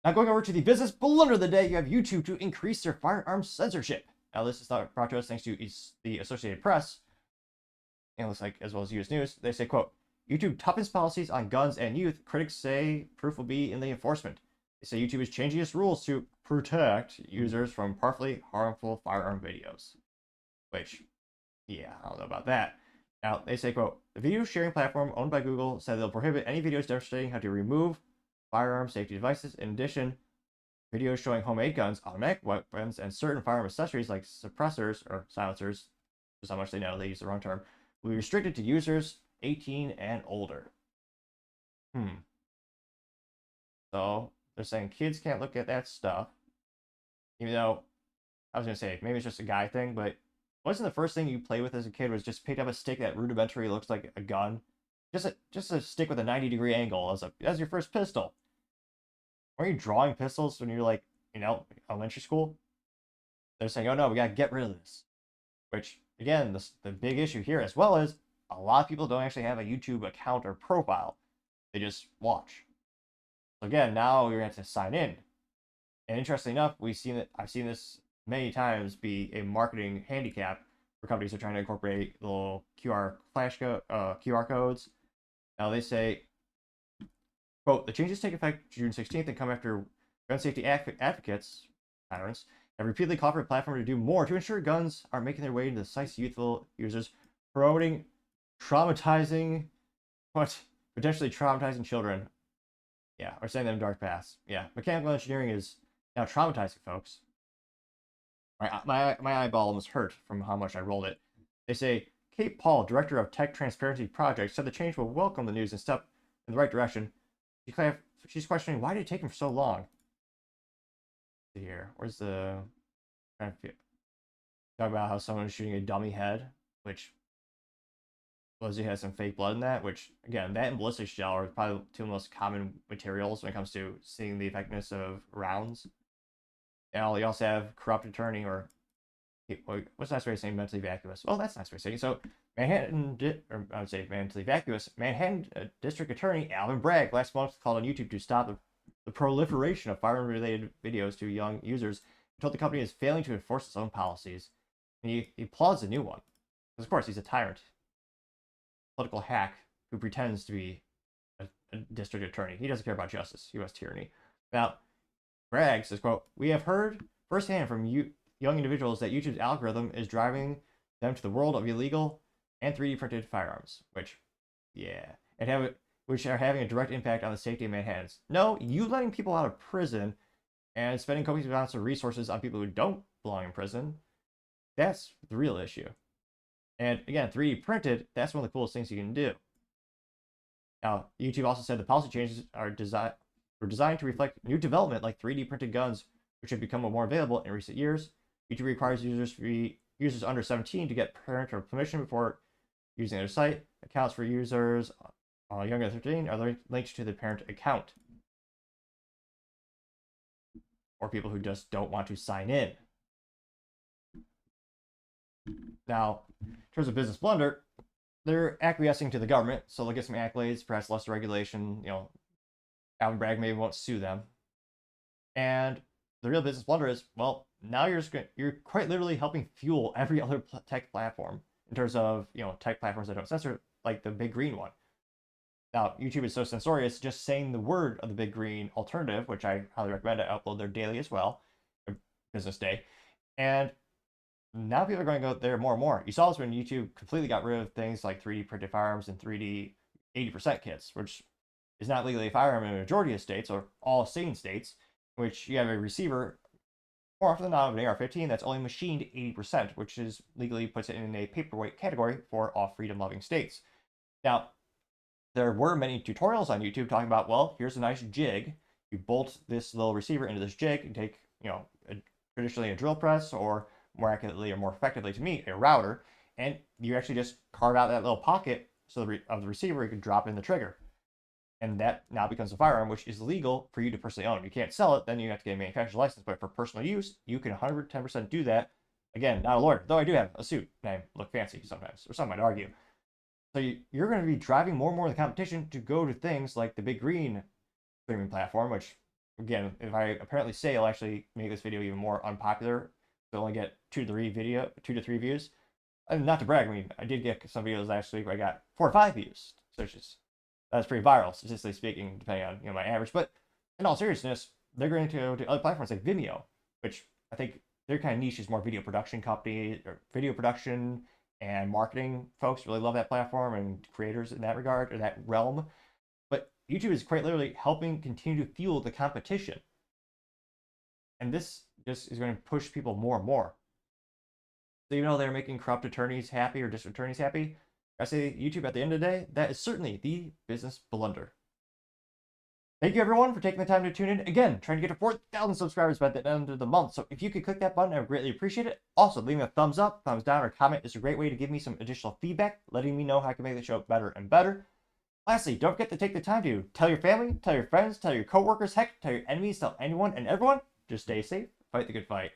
Now going over to the business blunder of the day, you have YouTube to increase their firearm censorship. Now this is not brought to us thanks to the Associated Press, and it looks like as well as US News. They say, quote, YouTube toughens policies on guns and youth. Critics say proof will be in the enforcement. They say YouTube is changing its rules to protect users from partly harmful firearm videos. Which, yeah, I don't know about that. Now, they say, quote, the video sharing platform owned by Google said they'll prohibit any videos demonstrating how to remove firearm safety devices. In addition, videos showing homemade guns, automatic weapons, and certain firearm accessories like suppressors or silencers, just how much they know, they use the wrong term, will be restricted to users 18 and older. So, they're saying kids can't look at that stuff. Even though, I was going to say, maybe it's just a guy thing, but wasn't the first thing you played with as a kid was just pick up a stick that rudimentary looks like a gun? Just a stick with a 90-degree angle as your first pistol. Weren't you drawing pistols when you were like, elementary school? They're saying, oh no, we gotta get rid of this. Which, again, the big issue here, as well as a lot of people don't actually have a YouTube account or profile. They just watch. So again, now you're going to have to sign in. And interestingly enough, I've seen this many times be a marketing handicap for companies that are trying to incorporate little QR codes. Now they say, quote, the changes take effect June 16th and come after gun safety advocates, patterns, have repeatedly called for the platform to do more to ensure guns are making their way into the site's youthful users, promoting potentially traumatizing children. Yeah, or sending them dark paths. Yeah, mechanical engineering is now traumatizing folks. My eyeball almost hurt from how much I rolled it. They say, Kate Paul, director of Tech Transparency Project, said the change will welcome the news and step in the right direction. She's questioning, why did it take him so long? Here, where's the... Talk about how someone is shooting a dummy head, which... Leslie has some fake blood in that, which, again, that and ballistic gel are probably two of the most common materials when it comes to seeing the effectiveness of rounds. And you also have corrupt attorney, or what's a nice way of saying mentally vacuous? Well, that's a nice way of saying it. So, mentally vacuous, Manhattan District Attorney Alvin Bragg last month called on YouTube to stop the proliferation of firearm-related videos to young users. He told the company is failing to enforce its own policies. And he applauds the new one. Because, of course, he's a tyrant. Political hack who pretends to be a district attorney. He doesn't care about justice. He wants tyranny. Now, Bragg says, quote, we have heard firsthand from young individuals that YouTube's algorithm is driving them to the world of illegal and 3D printed firearms, which are having a direct impact on the safety of Manhattans. No, you letting people out of prison and spending copious amounts of resources on people who don't belong in prison, that's the real issue. And again, 3D printed, that's one of the coolest things you can do. Now, YouTube also said the policy changes were designed to reflect new development like 3D printed guns, which have become more available in recent years. YouTube requires users under 17 to get parental permission before using their site. Accounts for users younger than 13 are linked to the parent account. Or people who just don't want to sign in. Now, in terms of business blunder, they're acquiescing to the government, so they'll get some accolades, perhaps less regulation. Alvin Bragg maybe won't sue them. And the real business blunder is, well, now you're quite literally helping fuel every other tech platform in terms of tech platforms that don't censor, like the big green one. Now, YouTube is so censorious, just saying the word of the big green alternative, which I highly recommend. I upload there daily as well, business day, and now people are going to go there more and more. You saw this when YouTube completely got rid of things like 3D printed firearms and 3D 80% kits, which is not legally a firearm in a majority of states, or all sane states, in which you have a receiver, more often than not, of an AR-15 that's only machined 80%, which is legally puts it in a paperweight category for all freedom-loving states. Now, there were many tutorials on YouTube talking about, well, here's a nice jig. You bolt this little receiver into this jig and take, traditionally a drill press, or more accurately or more effectively to me, a router, and you actually just carve out that little pocket of the receiver, you can drop in the trigger. And that now becomes a firearm, which is legal for you to personally own. You can't sell it, then you have to get a manufacturer's license, but for personal use, you can 110% do that. Again, not a lawyer, though I do have a suit, and I look fancy sometimes, or some might argue. So you're going to be driving more and more of the competition to go to things like the big green streaming platform, which again, if I apparently say it'll actually make this video even more unpopular, so only get 2 to 3 views. And not to brag, I mean, I did get some videos last week where I got 4 or 5 views. So it's just, that's pretty viral, statistically speaking, depending on my average. But in all seriousness, they're going to go to other platforms like Vimeo, which I think their kind of niche is more video production company or video production and marketing folks really love that platform and creators in that regard or that realm. But YouTube is quite literally helping continue to fuel the competition. And this just is going to push people more and more. So even though they're making corrupt attorneys happy or district attorneys happy, I say YouTube at the end of the day, that is certainly the business blunder. Thank you everyone for taking the time to tune in. Again, trying to get to 4,000 subscribers by the end of the month. So if you could click that button, I would greatly appreciate it. Also, leaving a thumbs up, thumbs down, or comment is a great way to give me some additional feedback, letting me know how I can make the show better and better. Lastly, don't forget to take the time to tell your family, tell your friends, tell your coworkers, heck, tell your enemies, tell anyone and everyone. Just stay safe, fight the good fight.